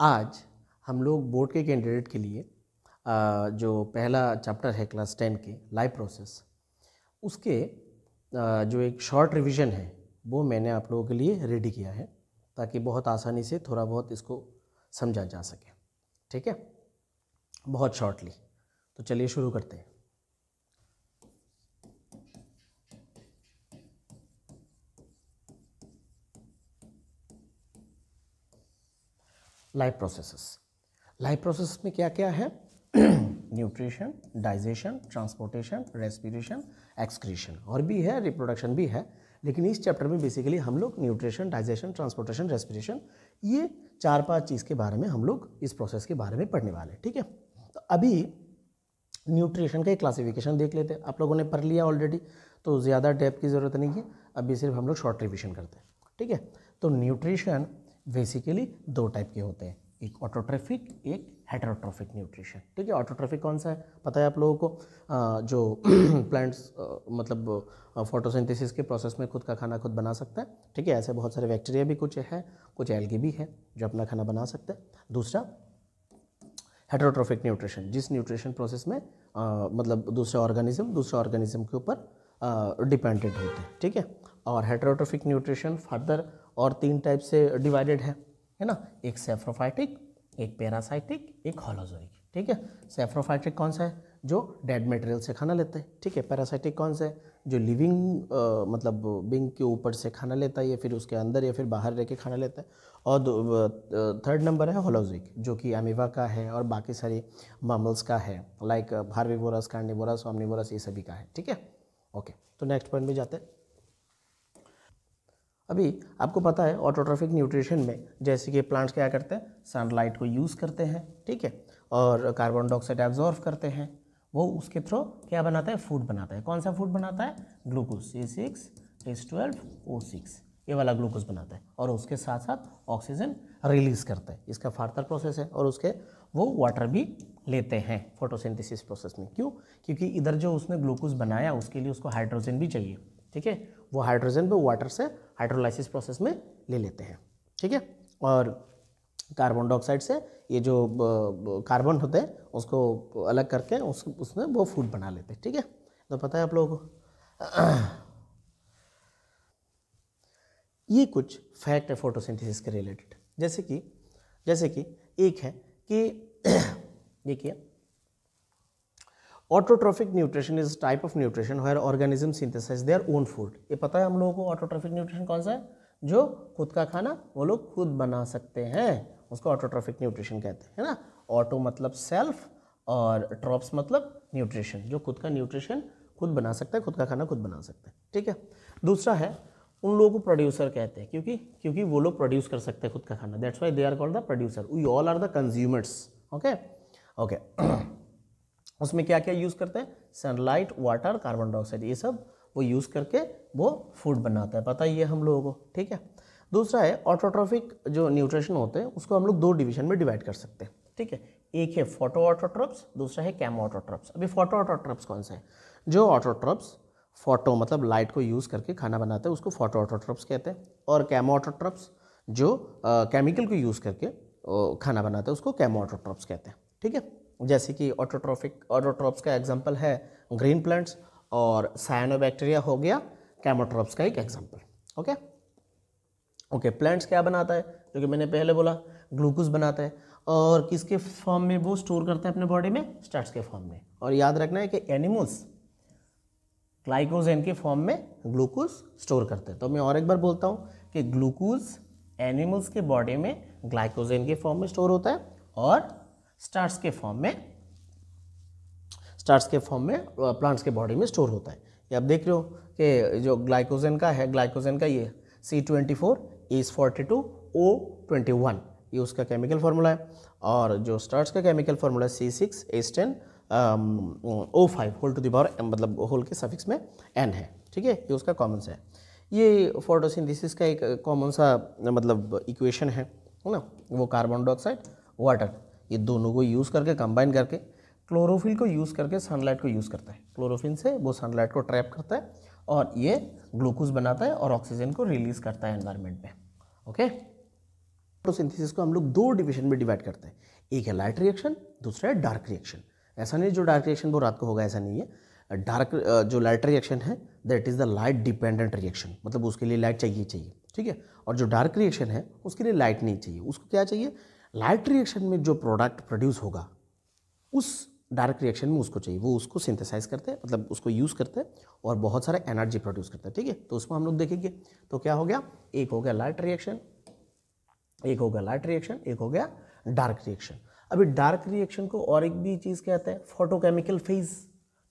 आज हम लोग बोर्ड के कैंडिडेट के लिए जो पहला चैप्टर है क्लास 10 के लाइव प्रोसेस, उसके जो एक शॉर्ट रिवीजन है वो मैंने आप लोगों के लिए रेडी किया है ताकि बहुत आसानी से थोड़ा बहुत इसको समझा जा सके। ठीक है, बहुत शॉर्टली। तो चलिए शुरू करते हैं। लाइव प्रोसेस में क्या क्या है? Nutrition, digestion, transportation, respiration, excretion, और भी है, रिप्रोडक्शन भी है। लेकिन इस चैप्टर में बेसिकली हम लोग न्यूट्रिशन, डाइजेशन, ट्रांसपोर्टेशन, रेस्पिरेशन, ये 4-5 चीज़ के बारे में हम लोग इस प्रोसेस के बारे में पढ़ने वाले हैं। ठीक है, तो अभी न्यूट्रिशन का एक क्लासिफिकेशन देख लेते हैं। आप लोगों ने पढ़ लिया ऑलरेडी, तो ज़्यादा डेप्थ की ज़रूरत नहीं है। अभी सिर्फ हम लोग शॉर्ट रिविजन करते हैं। ठीक है, तो न्यूट्रिशन बेसिकली 2 टाइप के होते हैं, एक ऑटोट्रॉफिक, एक हेटेरोट्रॉफिक न्यूट्रिशन। ठीक है, ऑटोट्रॉफिक कौन सा है पता है आप लोगों को? जो प्लांट्स मतलब फोटोसिंथेसिस के प्रोसेस में खुद का खाना खुद बना सकता है। ठीक है, ऐसे बहुत सारे बैक्टीरिया भी कुछ है, कुछ एल्गी भी है जो अपना खाना बना सकते हैं। दूसरा हेटेरोट्रॉफिक न्यूट्रिशन, जिस न्यूट्रिशन प्रोसेस में मतलब दूसरे ऑर्गेनिज्म के ऊपर डिपेंडेंट होते हैं। ठीक है, और हेटेरोट्रॉफिक न्यूट्रिशन फर्दर और 3 टाइप से डिवाइडेड है ना, एक सेफ्रोफाइटिक, एक पैरासाइटिक, एक होलोजोइक। ठीक है, सेफ्रोफाइटिक कौन सा है? जो डेड मटेरियल से खाना लेते हैं। ठीक है, पैरासाइटिक कौन सा है? जो लिविंग मतलब बिंग के ऊपर से खाना लेता है, या फिर उसके अंदर या फिर बाहर रह के खाना लेता है। और 3rd नंबर है होलोजोइक, जो कि अमीबा का है और बाकी सारी मैमल्स का है, लाइक हार्बिवोरस, कार्निवोरस, ओमनिवोरस, ये सभी का है। ठीक है, ओके, तो नेक्स्ट पॉइंट में जाते हैं। अभी आपको पता है ऑटोट्रॉफिक न्यूट्रिशन में जैसे कि प्लांट्स क्या करते हैं, सनलाइट को यूज़ करते हैं। ठीक है, और कार्बन डाइऑक्साइड एब्जॉर्ब करते हैं, वो उसके थ्रू क्या बनाता है? फूड बनाता है। कौन सा फूड बनाता है? ग्लूकोज, C6H12O6, ये वाला ग्लूकोज बनाता है, और उसके साथ साथ ऑक्सीजन रिलीज करता है। इसका फार्दर प्रोसेस है, और उसके वो वाटर भी लेते हैं फोटोसिंथेसिस प्रोसेस में। क्यों? क्योंकि इधर जो उसने ग्लूकोज बनाया उसके लिए उसको हाइड्रोजन भी चाहिए। ठीक है, वो हाइड्रोजन भी वाटर से हाइड्रोलाइसिस प्रोसेस में ले लेते हैं। ठीक है, और कार्बन डाइऑक्साइड से ये जो कार्बन होते हैं उसको अलग करके उसमें वो फूड बना लेते हैं। ठीक है, तो पता है आप लोगों को। ये कुछ फैक्ट है फोटोसिंथेसिस के रिलेटेड, जैसे कि एक है कि देखिए, autotrophic nutrition is type of nutrition where organism synthesize their own food. ये पता है हम लोगों को ऑटोट्रॉफिक न्यूट्रिशन कौन सा है? जो खुद का खाना वो लोग खुद बना सकते हैं, उसको ऑटोट्रॉफिक न्यूट्रिशन कहते हैं, है ना। ऑटो मतलब सेल्फ और ट्रॉप्स मतलब न्यूट्रिशन, जो खुद का न्यूट्रिशन खुद बना सकता है, खुद का खाना खुद बना सकता है। ठीक है, दूसरा है उन लोगों को प्रोड्यूसर कहते हैं, क्योंकि वो लोग प्रोड्यूस कर सकते हैं खुद का खाना, that's why they are called the producer. We all are the consumers. Okay उसमें क्या क्या यूज़ करते हैं? सनलाइट, वाटर, कार्बन डाइऑक्साइड, ये सब वो यूज़ करके वो फूड बनाता है, पता ही है हम लोगों को। ठीक है, दूसरा है ऑटोट्रॉफिक जो न्यूट्रिशन होते हैं उसको हम लोग 2 डिवीजन में डिवाइड कर सकते हैं। ठीक है, एक है फोटो ऑटोट्रॉप्स, दूसरा है कैमो ऑटोट्रॉप्स। अभी फोटो ऑटोट्रॉप्स कौन सा है? जो ऑटोट्रॉप्स फोटो मतलब लाइट को यूज़ करके खाना बनाते हैं उसको फोटो ऑटोट्रॉप्स कहते हैं, और कैमो ऑटोट्रॉप्स जो केमिकल को यूज़ करके खाना बनाते हैं उसको कैमो ऑटोट्रॉप्स कहते हैं। ठीक है, जैसे कि ऑटोट्रॉप्स का एग्जांपल है ग्रीन प्लांट्स, और साइनोबैक्टीरिया हो गया कैमोट्रॉप्स का एक एग्जांपल। ओके, प्लांट्स क्या बनाता है? जो कि मैंने पहले बोला, ग्लूकोज बनाता है, और किसके फॉर्म में वो स्टोर करता है अपने बॉडी में? स्टार्च के फॉर्म में। और याद रखना है कि एनिमल्स ग्लाइकोजन के फॉर्म में ग्लूकोज स्टोर करते हैं। तो मैं और एक बार बोलता हूँ कि ग्लूकोज एनिमल्स के बॉडी में ग्लाइकोजन के फॉर्म में स्टोर होता है, और स्टार्च के फॉर्म में प्लांट्स के बॉडी में स्टोर होता है। ये आप देख रहे हो कि जो ग्लाइकोजन का ये C24 H42 O21, ये उसका केमिकल फार्मूला है, और जो स्टार्च का केमिकल फार्मूला है C6H10 O5 whole to the power मतलब होल के सफिक्स में n है। ठीक है, ये उसका कॉमन सा है। ये फोटोसिंथेसिस का एक कॉमन सा मतलब इक्वेशन है ना, वो कार्बन डाइऑक्साइड, वाटर, ये दोनों को यूज़ करके कंबाइन करके क्लोरोफिल को यूज़ करके सनलाइट को यूज़ करता है। क्लोरोफिल से वो सनलाइट को ट्रैप करता है, और ये ग्लूकोज बनाता है और ऑक्सीजन को रिलीज करता है एनवायरनमेंट में। ओके, फोटोसिंथेसिस को हम लोग दो डिवीजन में डिवाइड करते हैं, एक है लाइट रिएक्शन, दूसरा है डार्क रिएक्शन। ऐसा नहीं जो डार्क रिएक्शन वो रात को होगा, ऐसा नहीं है। डार्क जो लाइट रिएक्शन है that is the light dependent reaction, मतलब उसके लिए लाइट चाहिए, ठीक है। और जो डार्क रिएक्शन है उसके लिए लाइट नहीं चाहिए, उसको क्या चाहिए, लाइट रिएक्शन में जो प्रोडक्ट प्रोड्यूस होगा उस डार्क रिएक्शन में उसको चाहिए, वो उसको सिंथेसाइज करते हैं, मतलब उसको यूज़ करते हैं और बहुत सारा एनर्जी प्रोड्यूस करते हैं, ठीक है। तो उसमें हम लोग देखेंगे। तो क्या हो गया, एक हो गया लाइट रिएक्शन, एक हो गया लाइट रिएक्शन, एक हो गया डार्क रिएक्शन। अभी डार्क रिएक्शन को और एक भी चीज़ कहते हैं, फोटोकेमिकल फेज,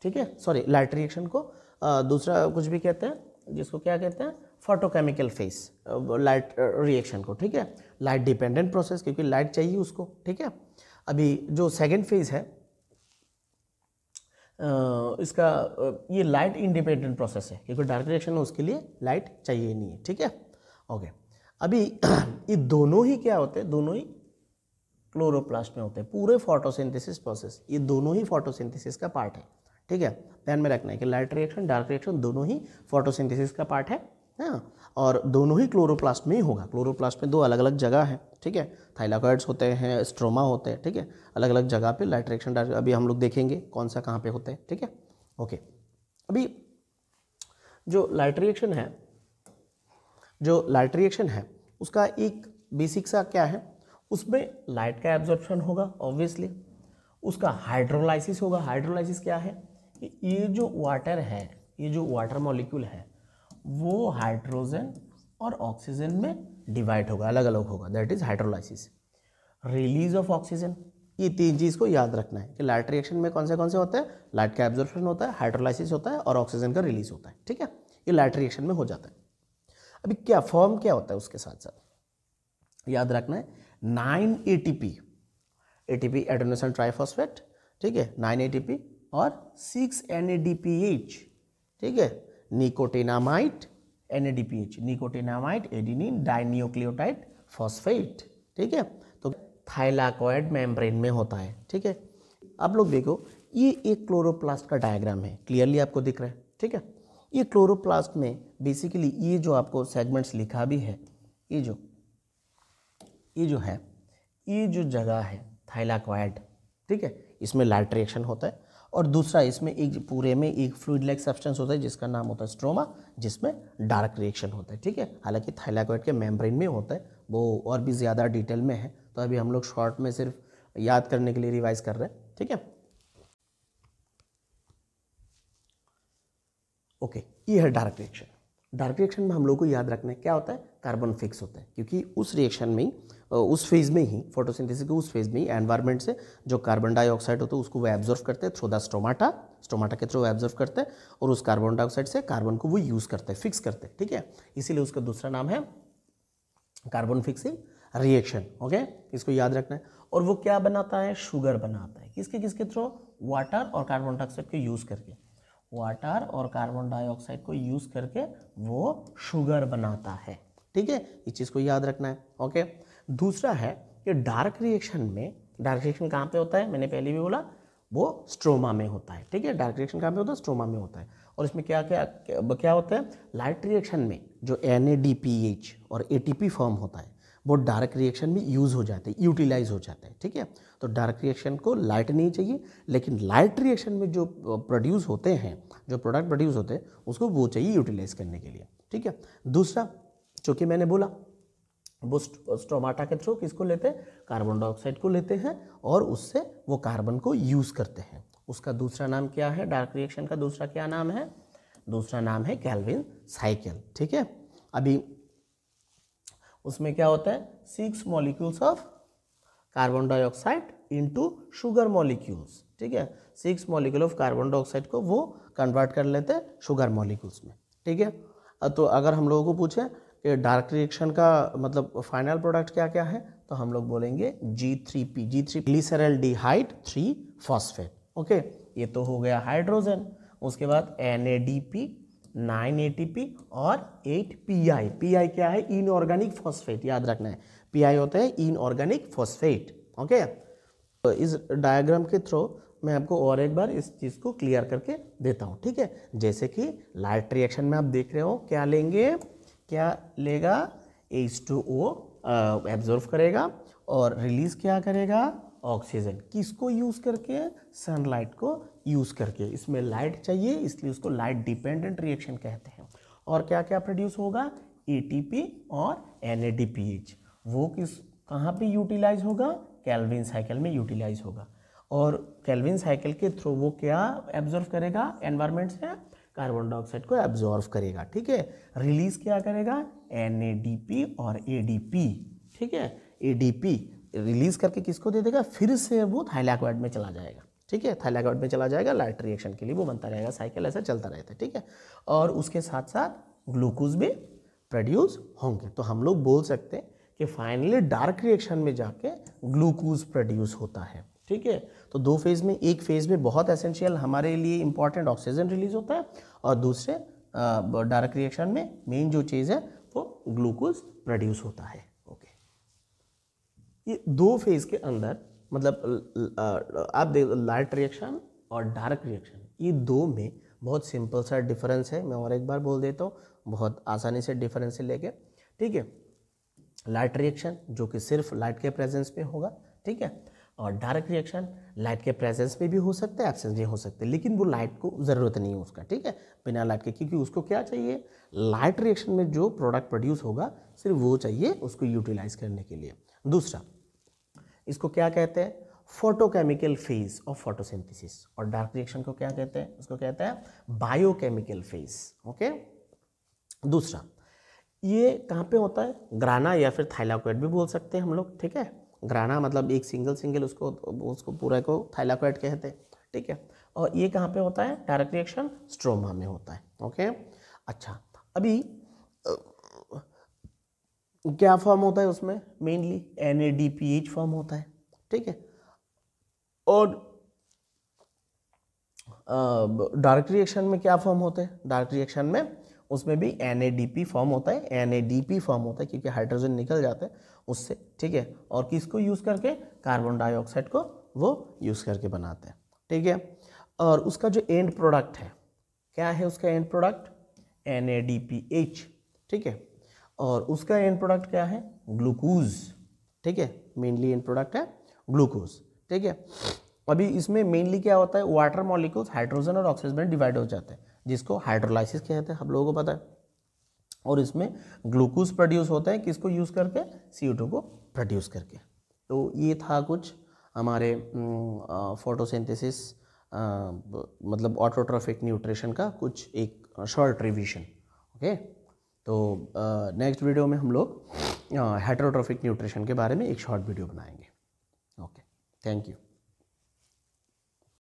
ठीक है। सॉरी, लाइट रिएक्शन को दूसरा कुछ भी कहते हैं, जिसको क्या कहते हैं, फोटोकेमिकल फेज, लाइट रिएक्शन को, ठीक है। लाइट डिपेंडेंट प्रोसेस, क्योंकि लाइट चाहिए उसको, ठीक है। अभी जो सेकेंड फेज है इसका ये लाइट इंडिपेंडेंट प्रोसेस है, क्योंकि डार्क रिएक्शन है उसके लिए लाइट चाहिए नहीं है, ठीक है। ओके, अभी ये दोनों ही क्या होते हैं, दोनों ही क्लोरोप्लास्ट में होते हैं। पूरे फोटोसिंथेसिस प्रोसेस ये दोनों ही फोटोसिंथेसिस का पार्ट है, ठीक है। ध्यान में रखना है कि लाइट रिएक्शन डार्क रिएक्शन दोनों ही फोटोसिंथेसिस का पार्ट है, हाँ, और दोनों ही क्लोरोप्लास्ट में ही होगा। क्लोरोप्लास्ट में दो अलग अलग जगह है, ठीक है। थाइलाकॉइड्स होते हैं, स्ट्रोमा होते हैं, ठीक है। अलग अलग जगह पे लाइट रिएक्शन डार्क, अभी हम लोग देखेंगे कौन सा कहाँ पे होते हैं, ठीक है। ओके, अभी जो लाइट रिएक्शन है, जो लाइट रिएक्शन है उसका एक बेसिक सा क्या है, उसमें लाइट का एब्जॉर्प्शन होगा ऑब्वियसली, उसका हाइड्रोलाइसिस होगा। हाइड्रोलाइसिस क्या है, ये जो वाटर है, ये जो वाटर मॉलिक्यूल है वो हाइड्रोजन और ऑक्सीजन में डिवाइड होगा, अलग अलग होगा, that is hydrolysis. Release of oxygen, ये तीन चीज़ को याद रखना है कि लाइट रिएक्शन में कौन से होते हैं, लाइट का एब्जॉर्प्शन होता है, हाइड्रोलाइसिस होता है और ऑक्सीजन का रिलीज होता है, ठीक है। ये लाइट रिएक्शन में हो जाता है। अभी क्या फॉर्म क्या होता है उसके साथ साथ याद रखना है, 9 ATP, ATP एडेनोसिन ट्राइफॉस्फेट, ठीक है, 9 ATP और 6 NADPH, ठीक है, nicotinamide, NADPH, nicotinamide adenine dinucleotide phosphate, ठीक है। तो थाइलाकॉइड मेम्ब्रेन में होता है, ठीक है। आप लोग देखो, ये एक क्लोरोप्लास्ट का डायग्राम है, क्लियरली आपको दिख रहा है, ठीक है। ये क्लोरोप्लास्ट में बेसिकली ये जो आपको सेगमेंट्स लिखा भी है, ये जो है, ये जो जगह है थाइलाकॉइड, ठीक है, इसमें लाइट रिएक्शन होता है। और दूसरा इसमें एक पूरे में एक फ्लूइड लाइक सब्सटेंस होता है जिसका नाम होता है स्ट्रोमा, जिसमें डार्क रिएक्शन होता है, ठीक है। हालांकि थाइलाकॉइड के मेम्ब्रेन में होता है, वो और भी ज़्यादा डिटेल में है, तो अभी हम लोग शॉर्ट में सिर्फ याद करने के लिए रिवाइज कर रहे हैं, ठीक है। ओके, ये है डार्क रिएक्शन। डार्क रिएक्शन में हम लोग को याद रखना है क्या होता है, कार्बन फिक्स होता है, क्योंकि उस रिएक्शन में ही, उस फेज में ही, फोटोसिंथेसिस के उस फेज में ही एनवायरनमेंट से जो कार्बन डाइऑक्साइड होता है उसको वो एब्जॉर्व करते हैं थ्रू द स्टोमाटा, स्टोमाटा के थ्रू एब्जॉर्व करते हैं और उस कार्बन डाइऑक्साइड से कार्बन को वो यूज़ करते हैं, फिक्स करते हैं, ठीक है। इसीलिए उसका दूसरा नाम है कार्बन फिक्सिंग रिएक्शन, ओके, इसको याद रखना है। और वो क्या बनाता है, शुगर बनाता है, किसके थ्रू, वाटर और कार्बन डाइऑक्साइड को यूज़ करके, वाटर और कार्बन डाइऑक्साइड को यूज़ करके वो शुगर बनाता है, ठीक है। इस चीज़ को याद रखना है, ओके। दूसरा है कि डार्क रिएक्शन में, डार्क रिएक्शन कहाँ पे होता है, मैंने पहले भी बोला, वो स्ट्रोमा में होता है, ठीक है। डार्क रिएक्शन कहाँ पे होता है, स्ट्रोमा में होता है। और इसमें क्या होता है, लाइट रिएक्शन में जो NADPH और ATP फॉर्म होता है वो डार्क रिएक्शन में यूज़ हो जाते हैं, यूटिलाइज हो जाते हैं, ठीक है। तो डार्क रिएक्शन को लाइट नहीं चाहिए, लेकिन लाइट रिएक्शन में जो प्रोड्यूस होते हैं, जो प्रोडक्ट प्रोड्यूस होते हैं उसको वो चाहिए यूटिलाइज करने के लिए, ठीक है। दूसरा जो कि मैंने बोला, वो स्टोमाटा के थ्रू किसको लेते हैं, कार्बन डाइऑक्साइड को लेते हैं और उससे वो कार्बन को यूज़ करते हैं। उसका दूसरा नाम क्या है, डार्क रिएक्शन का दूसरा क्या नाम है, दूसरा नाम है कैल्विन साइकिल, ठीक है। अभी उसमें क्या होता है, 6 molecules of carbon dioxide into sugar molecules, ठीक है। 6 मॉलिक्यूल ऑफ कार्बन डाइऑक्साइड को वो कन्वर्ट कर लेते हैं शुगर मॉलिक्यूल्स में, ठीक है। तो अगर हम लोगों को पूछे कि डार्क रिएक्शन का मतलब फाइनल प्रोडक्ट क्या क्या है, तो हम लोग बोलेंगे G3 ग्लिसरल्डिहाइड 3 फॉस्फेट, ओके। ये तो हो गया हाइड्रोजन। उसके बाद NADP, 9 ATP और 8 PI। PI क्या है, इनऑर्गेनिक फॉस्फेट, याद रखना है, PI होता है इनऑर्गेनिक फॉस्फेट, ओके। तो इस डायग्राम के थ्रू मैं आपको और एक बार इस चीज़ को क्लियर करके देता हूँ, ठीक है। जैसे कि लाइट रिएक्शन में आप देख रहे हो क्या लेंगे, क्या लेगा, H2O एब्जॉर्व करेगा और रिलीज क्या करेगा, ऑक्सीजन। किसको यूज़ करके, सनलाइट को यूज़ करके। इसमें लाइट चाहिए इसलिए उसको लाइट डिपेंडेंट रिएक्शन कहते हैं। और क्या क्या प्रोड्यूस होगा, एटीपी और NADPH। वो कहाँ पे यूटिलाइज होगा, केल्विन साइकिल में यूटिलाइज होगा। और केल्विन साइकिल के थ्रू वो क्या एब्जॉर्व करेगा, एनवायरनमेंट से कार्बन डाइऑक्साइड को एब्जॉर्व करेगा, ठीक है। रिलीज क्या करेगा, NADP और ADP, ठीक है। ADP रिलीज करके किसको दे देगा, फिर से वो थाइलाकोइड में चला जाएगा, ठीक है। थाइलाकोइड में चला जाएगा, लाइट रिएक्शन के लिए वो बनता रहेगा, साइकिल ऐसा चलता रहता है, ठीक है। और उसके साथ साथ ग्लूकोज भी प्रोड्यूस होंगे। तो हम लोग बोल सकते हैं कि फाइनली डार्क रिएक्शन में जाके ग्लूकोज प्रोड्यूस होता है, ठीक है। तो दो फेज में, एक फेज में बहुत एसेंशियल हमारे लिए इंपॉर्टेंट ऑक्सीजन रिलीज होता है और दूसरे डार्क रिएक्शन में मेन जो चीज़ है वो ग्लूकोज प्रोड्यूस होता है। ओके, ये दो फेज के अंदर मतलब आप देख, लाइट रिएक्शन और डार्क रिएक्शन, ये दो में बहुत सिंपल सा डिफरेंस है। मैं और एक बार बोल देता हूँ, बहुत आसानी से डिफरेंस से लेके, ठीक है। लाइट रिएक्शन जो कि सिर्फ लाइट के प्रेजेंस में होगा, ठीक है। और डार्क रिएक्शन लाइट के प्रेजेंस में भी हो सकता है, एब्सेंस में हो सकते हैं, लेकिन वो लाइट को ज़रूरत नहीं है उसका, ठीक है, बिना लाइट के, क्योंकि उसको क्या चाहिए, लाइट रिएक्शन में जो प्रोडक्ट प्रोड्यूस होगा सिर्फ वो चाहिए उसको यूटिलाइज करने के लिए। दूसरा, इसको क्या कहते हैं, फोटोकेमिकल फेज ऑफ फोटोसिंथेसिस। और डार्क रिएक्शन को क्या कहते हैं, उसको कहते हैं बायोकेमिकल फेज। ओके, दूसरा ये कहाँ पे होता है, ग्राना या फिर थाइलाकोइड भी बोल सकते हैं हम लोग, ठीक है। ग्राना मतलब एक सिंगल उसको पूरा को थाइलाकोइड कहते हैं, ठीक है। और ये कहाँ पे होता है, डायरेक्ट रिएक्शन स्ट्रोमा में होता है। ओके, अच्छा, अभी क्या फॉर्म होता है उसमें, मेनली NADPH फॉर्म होता है, ठीक है। और डार्क रिएक्शन में क्या फॉर्म होता है, डार्क रिएक्शन में उसमें भी NADP फॉर्म होता है, NADP फॉर्म होता है क्योंकि हाइड्रोजन निकल जाते हैं उससे, ठीक है। और किसको यूज़ करके, कार्बन डाइऑक्साइड को वो यूज़ करके बनाते हैं, ठीक है। और उसका जो एंड प्रोडक्ट है, क्या है उसका एंड प्रोडक्ट, NADPH, ठीक है। और उसका एंड प्रोडक्ट क्या है, ग्लूकोज, ठीक है। मेनली एंड प्रोडक्ट है ग्लूकोज, ठीक है। अभी इसमें मेनली क्या होता है, वाटर मॉलिक्यूल्स हाइड्रोजन और ऑक्सीजन में डिवाइड हो जाते हैं, जिसको हाइड्रोलाइसिस कहते हैं, हम लोगों को पता है। और इसमें ग्लूकोज प्रोड्यूस होता है किसको यूज़ करके, CO2 को प्रोड्यूस करके। तो ये था कुछ हमारे फोटोसिंथेसिस मतलब ऑटोट्रॉफिक न्यूट्रिशन का कुछ एक शॉर्ट रिवीजन। ओके, तो नेक्स्ट वीडियो में हम लोग हेटेरोट्रॉफिक न्यूट्रिशन के बारे में एक शॉर्ट वीडियो बनाएंगे। Okay, thank you.